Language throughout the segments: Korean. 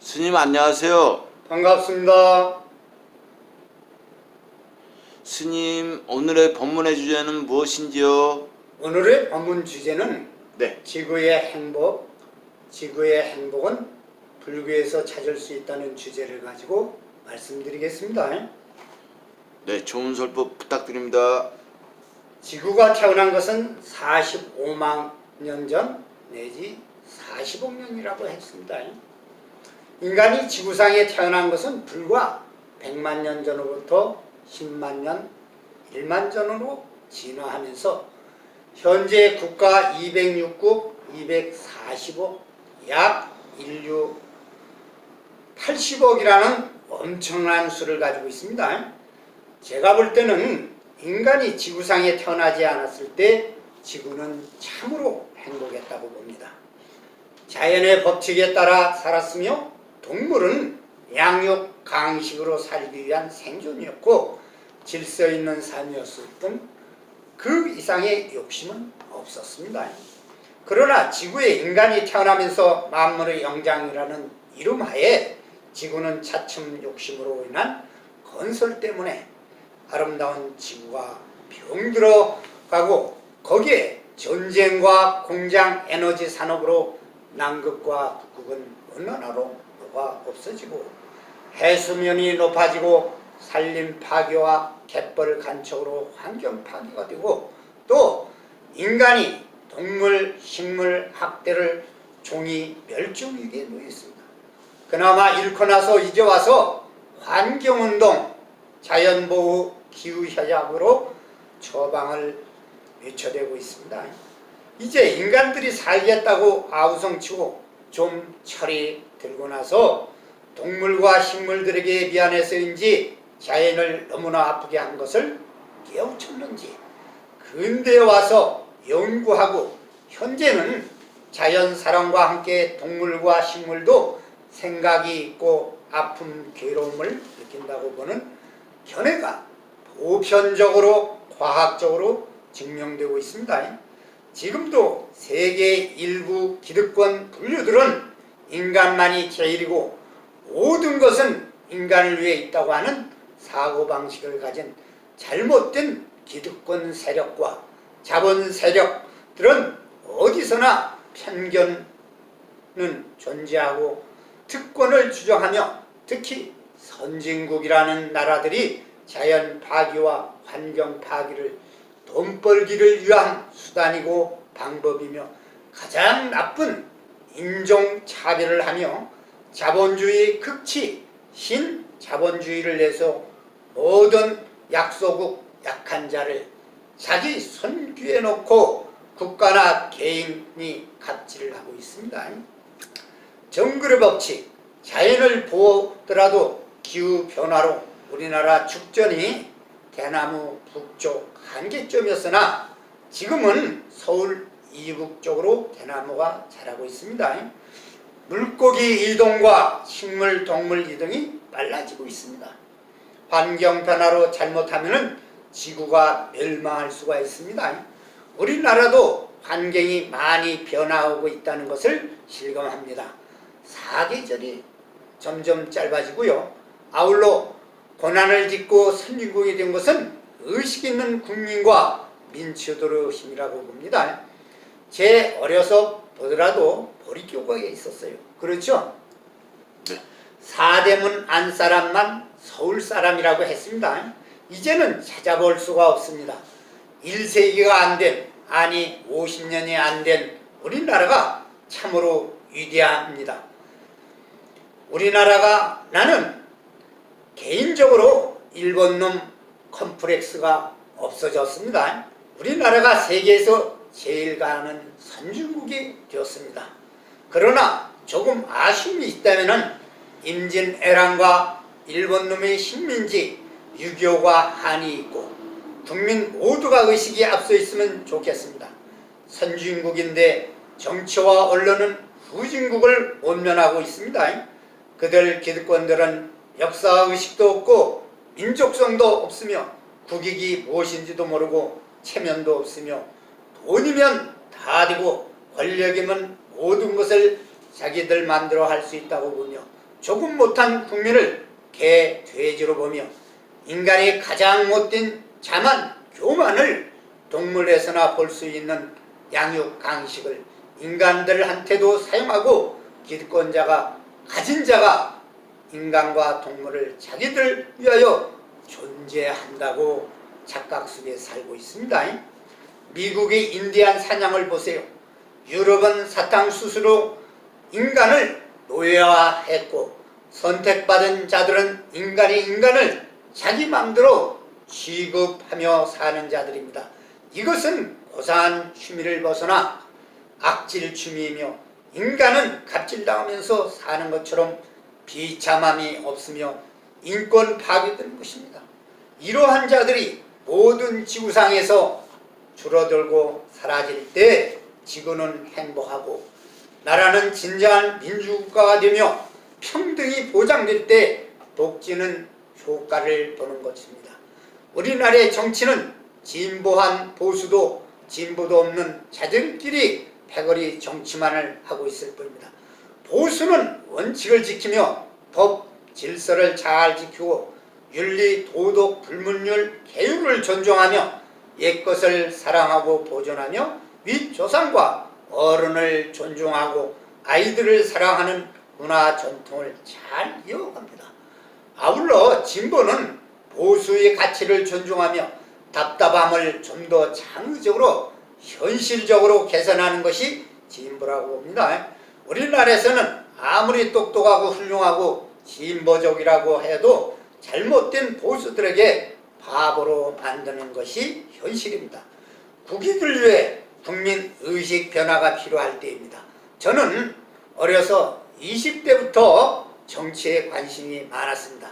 스님 안녕하세요. 반갑습니다. 스님 오늘의 법문의 주제는 무엇인지요? 오늘의 법문 주제는 네. 지구의 행복은 불교에서 찾을 수 있다는 주제를 가지고 말씀드리겠습니다. 네, 좋은 설법 부탁드립니다. 지구가 태어난 것은 45만 년 전 내지 40억 년이라고 했습니다. 인간이 지구상에 태어난 것은 불과 100만 년 전으로부터 10만 년, 1만 전으로 진화하면서 현재 국가 206국 240억, 약 인류 80억이라는 엄청난 수를 가지고 있습니다. 제가 볼 때는 인간이 지구상에 태어나지 않았을 때 지구는 참으로 행복했다고 봅니다. 자연의 법칙에 따라 살았으며 동물은 양육, 강식으로 살기 위한 생존이었고 질서 있는 삶이었을 뿐 그 이상의 욕심은 없었습니다. 그러나 지구에 인간이 태어나면서 만물의 영장이라는 이름하에 지구는 차츰 욕심으로 인한 건설 때문에 아름다운 지구가 병들어가고 거기에 전쟁과 공장 에너지 산업으로 남극과 북극은 온난화로 녹아 없어지고 해수면이 높아지고 산림 파괴와 갯벌 간척으로 환경 파괴가 되고 또 인간이 동물, 식물 학대를 종이 멸종위기에 놓여 있습니다. 그나마 잃고 나서 이제 와서 환경운동, 자연보호, 기후협약으로 처방을 외쳐대고 있습니다. 이제 인간들이 살겠다고 아우성치고 좀 철이 들고 나서 동물과 식물들에게 미안해서인지 자연을 너무나 아프게 한 것을 깨우쳤는지 근대에 와서 연구하고 현재는 자연 사랑과 함께 동물과 식물도 생각이 있고 아픔, 괴로움을 느낀다고 보는 견해가 보편적으로 과학적으로 증명되고 있습니다. 지금도 세계 일부 기득권 분류들은 인간만이 제일이고 모든 것은 인간을 위해 있다고 하는 사고방식을 가진 잘못된 기득권 세력과 자본 세력들은 어디서나 편견은 존재하고 특권을 주장하며 특히 선진국이라는 나라들이 자연 파괴와 환경 파괴를 돈 벌기를 위한 수단이고 방법이며 가장 나쁜 인종차별을 하며 자본주의 극치 신자본주의를 내서 모든 약소국 약한 자를 자기 손귀에 놓고 국가나 개인이 갑질을 하고 있습니다. 정글의 법칙, 자연을 보호하더라도 기후변화로 우리나라 축전이 대나무 북쪽 한계점이었으나 지금은 서울 이북 쪽으로 대나무가 자라고 있습니다. 물고기 이동과 식물, 동물 이동이 빨라지고 있습니다. 환경 변화로 잘못하면 지구가 멸망할 수가 있습니다. 우리나라도 환경이 많이 변화하고 있다는 것을 실감합니다. 사계절이 점점 짧아지고요. 아울러 고난을 딛고 선진국이 된 것은 의식 있는 국민과 민주도의 힘이라고 봅니다. 제 어려서 보더라도 보리교각에 있었어요. 그렇죠? 네. 사대문 안 사람만 서울 사람이라고 했습니다. 이제는 찾아볼 수가 없습니다. 1세기가 안 된, 아니 50년이 안 된 우리나라가 참으로 위대합니다. 우리나라가 나는 개인적으로 일본놈 컴플렉스가 없어졌습니다. 우리나라가 세계에서 제일 가는 선진국이 되었습니다. 그러나 조금 아쉬움이 있다면 임진왜란과 일본놈의 식민지 6.25가 한이 있고 국민 모두가 의식이 앞서 있으면 좋겠습니다. 선진국인데 정치와 언론은 후진국을 원면하고 있습니다. 그들 기득권들은 역사의식도 없고 민족성도 없으며 국익이 무엇인지도 모르고 체면도 없으며 돈이면 다 되고 권력이면 모든 것을 자기들 마음대로 할 수 있다고 보며 조금 못한 국민을 개, 돼지로 보며 인간이 가장 못된 자만, 교만을 동물에서나 볼 수 있는 양육 강식을 인간들한테도 사용하고 기득권자가, 가진 자가 인간과 동물을 자기들 위하여 존재한다고 착각 속에 살고 있습니다. 미국의 인디안 사냥을 보세요. 유럽은 사탕수수로 인간을 노예화했고 선택받은 자들은 인간을 자기 맘대로 취급하며 사는 자들입니다. 이것은 고상한 취미를 벗어나 악질 취미이며 인간은 갑질당하면서 사는 것처럼 비참함이 없으며 인권 파괴되는 것입니다. 이러한 자들이 모든 지구상에서 줄어들고 사라질 때 지구는 행복하고 나라는 진정한 민주국가가 되며 평등이 보장될 때 독재는 효과를 보는 것입니다. 우리나라의 정치는 진보한 보수도 진보도 없는 자들끼리 패거리 정치만을 하고 있을 뿐입니다. 보수는 원칙을 지키며 법, 질서를 잘 지키고 윤리, 도덕, 불문율, 계율을 존중하며 옛것을 사랑하고 보존하며 윗조상과 어른을 존중하고 아이들을 사랑하는 문화 전통을 잘 이어갑니다. 아울러 진보는 보수의 가치를 존중하며 답답함을 좀 더 창의적으로 현실적으로 개선하는 것이 진보라고 봅니다. 우리나라에서는 아무리 똑똑하고 훌륭하고 진보적이라고 해도 잘못된 보수들에게 바보로 만드는 것이 현실입니다. 국익을 위해 국민 의식 변화가 필요할 때입니다. 저는 어려서 20대부터 정치에 관심이 많았습니다.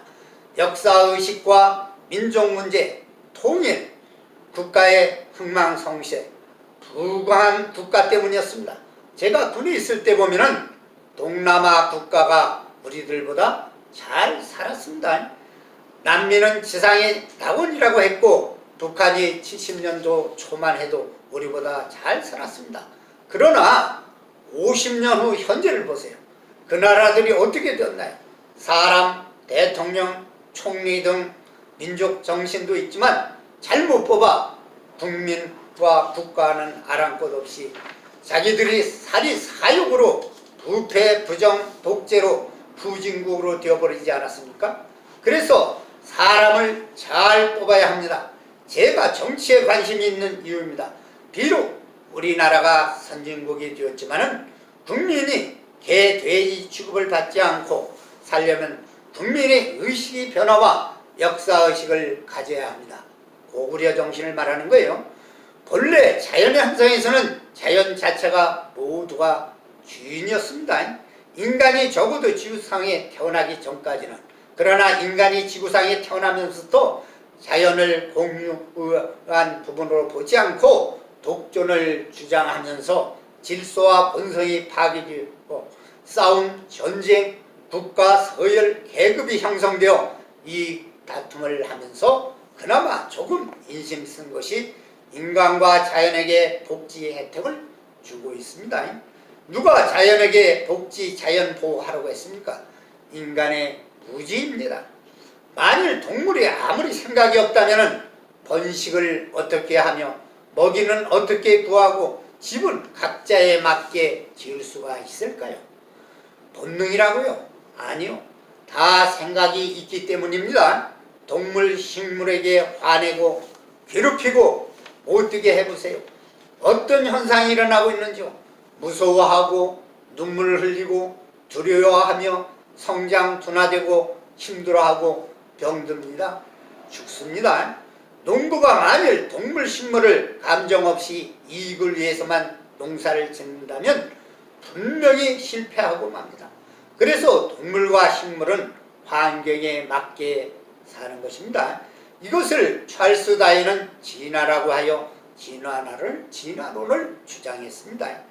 역사의식과 민족문제, 통일, 국가의 흥망성쇠, 부강한 국가 때문이었습니다. 제가 군에 있을 때 보면은 동남아 국가가 우리들보다 잘 살았습니다. 남미는 지상의 낙원이라고 했고 북한이 70년도 초만 해도 우리보다 잘 살았습니다. 그러나 50년 후 현재를 보세요. 그 나라들이 어떻게 되었나요? 사람, 대통령, 총리 등 민족 정신도 있지만 잘못 뽑아 국민과 국가는 아랑곳 없이 자기들이 사리사욕으로 부패, 부정, 독재로 후진국으로 되어버리지 않았습니까? 그래서 사람을 잘 뽑아야 합니다. 제가 정치에 관심이 있는 이유입니다. 비록 우리나라가 선진국이 되었지만은 국민이 개, 돼지 취급을 받지 않고 살려면 국민의 의식의 변화와 역사의식을 가져야 합니다. 고구려 정신을 말하는 거예요. 본래 자연의 현상에서는 자연 자체가 모두가 주인이었습니다. 인간이 적어도 지구상에 태어나기 전까지는. 그러나 인간이 지구상에 태어나면서도 자연을 공유한 부분으로 보지 않고 독존을 주장하면서 질서와 본성이 파괴되고 싸움, 전쟁, 국가, 서열, 계급이 형성되어 이 다툼을 하면서 그나마 조금 인심 쓴 것이 인간과 자연에게 복지 혜택을 주고 있습니다. 누가 자연에게 복지, 자연 보호하라고 했습니까? 인간의 무지입니다. 만일 동물이 아무리 생각이 없다면 번식을 어떻게 하며 먹이는 어떻게 구하고 집은 각자에 맞게 지을 수가 있을까요? 본능이라고요? 아니요. 다 생각이 있기 때문입니다. 동물, 식물에게 화내고 괴롭히고 못되게 해보세요. 어떤 현상이 일어나고 있는지요? 무서워하고 눈물을 흘리고 두려워하며 성장 둔화되고 힘들어하고 병듭니다. 죽습니다. 농부가 만일 동물, 식물을 감정 없이 이익을 위해서만 농사를 짓는다면 분명히 실패하고 맙니다. 그래서 동물과 식물은 환경에 맞게 사는 것입니다. 이것을 찰스 다윈은 진화라고 하여 진화론을 주장했습니다.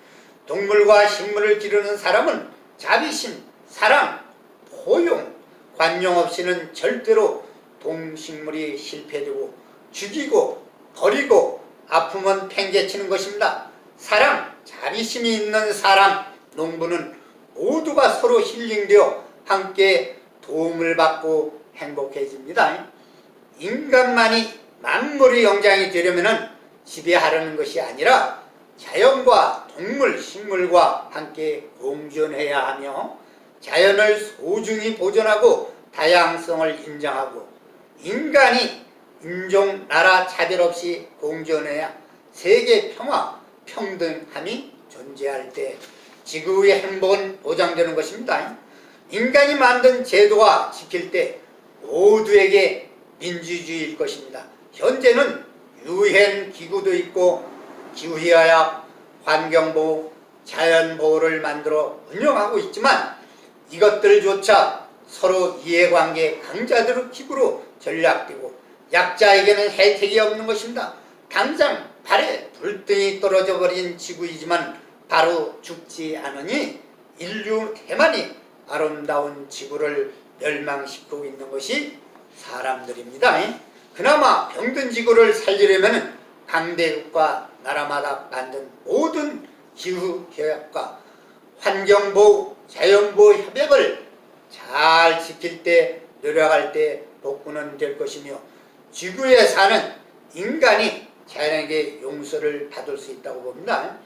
동물과 식물을 기르는 사람은 자비심, 사랑, 포용, 관용 없이는 절대로 동식물이 실패되고 죽이고 버리고 아프면 팽개치는 것입니다. 사랑, 자비심이 있는 사람, 농부는 모두가 서로 힐링되어 함께 도움을 받고 행복해집니다. 인간만이 만물의 영장이 되려면 지배하려는 것이 아니라 자연과 동물, 식물과 함께 공존해야 하며 자연을 소중히 보존하고 다양성을 인정하고 인간이 인종, 나라 차별 없이 공존해야 세계 평화, 평등함이 존재할 때 지구의 행복은 보장되는 것입니다. 인간이 만든 제도가 지킬 때 모두에게 민주주의일 것입니다. 현재는 유엔 기구도 있고 기후협약, 환경보호, 자연보호를 만들어 운영하고 있지만 이것들조차 서로 이해관계 강자들의 기구로 전락되고 약자에게는 혜택이 없는 것입니다. 당장 발에 불등이 떨어져 버린 지구이지만 바로 죽지 않으니 인류 대만이 아름다운 지구를 멸망시키고 있는 것이 사람들입니다. 그나마 병든 지구를 살리려면 강대국과 나라마다 만든 모든 기후협약과 환경보호, 자연보호 협약을 잘 지킬 때, 노력할 때 복구는 될 것이며 지구에 사는 인간이 자연에게 용서를 받을 수 있다고 봅니다.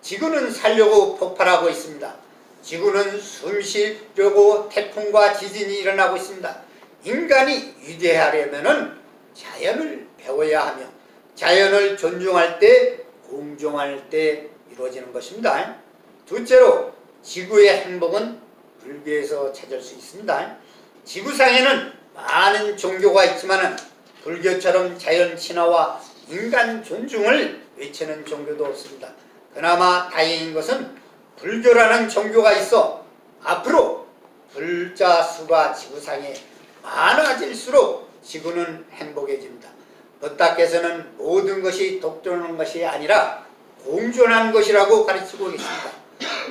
지구는 살려고 폭발하고 있습니다. 지구는 숨쉬려고 태풍과 지진이 일어나고 있습니다. 인간이 위대하려면 자연을 배워야 하며 자연을 존중할 때, 공존할 때 이루어지는 것입니다. 둘째로 지구의 행복은 불교에서 찾을 수 있습니다. 지구상에는 많은 종교가 있지만 불교처럼 자연 친화와 인간 존중을 외치는 종교도 없습니다. 그나마 다행인 것은 불교라는 종교가 있어 앞으로 불자 수가 지구상에 많아질수록 지구는 행복해집니다. 부탁께서는 모든 것이 독존하는 것이 아니라 공존하는 것이라고 가르치고 계십니다.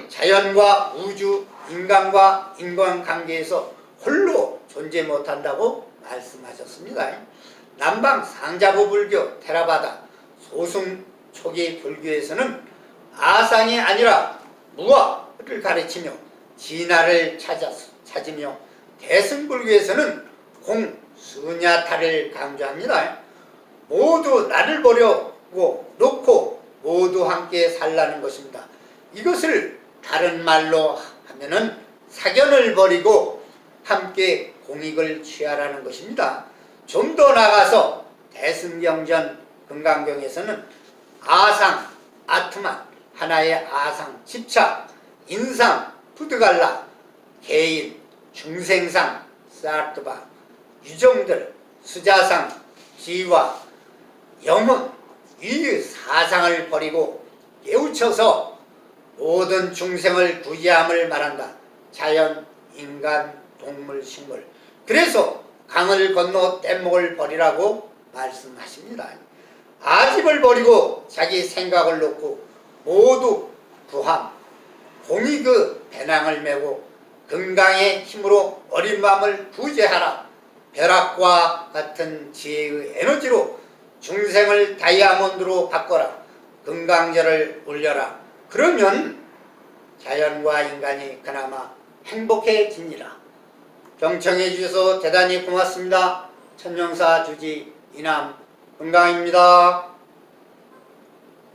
자연과 우주, 인간과 인간관계에서 홀로 존재 못한다고 말씀하셨습니다. 남방 상자부 불교 테라바다 소승 초기 불교에서는 아상이 아니라 무아를 가르치며 진화를 찾으며 대승불교에서는 공수냐타를 강조합니다. 모두 나를 버리고 놓고 모두 함께 살라는 것입니다. 이것을 다른 말로 하면은 사견을 버리고 함께 공익을 취하라는 것입니다. 좀 더 나가서 대승경전 금강경에서는 아상, 아트만, 하나의 아상, 집착, 인상, 푸드갈라, 개인, 중생상, 사르트바, 유정들, 수자상, 지와, 영혼, 이 사상을 버리고 깨우쳐서 모든 중생을 구제함을 말한다. 자연, 인간, 동물, 식물. 그래서 강을 건너 뗏목을 버리라고 말씀하십니다. 아집을 버리고 자기 생각을 놓고 모두 구함, 공이 그 배낭을 메고 건강의 힘으로 어린 마음을 구제하라. 벼락과 같은 지혜의 에너지로 중생을 다이아몬드로 바꿔라. 건강제를 올려라. 그러면 자연과 인간이 그나마 행복해지니라. 경청해 주셔서 대단히 고맙습니다. 천명사 주지 이남 건강입니다.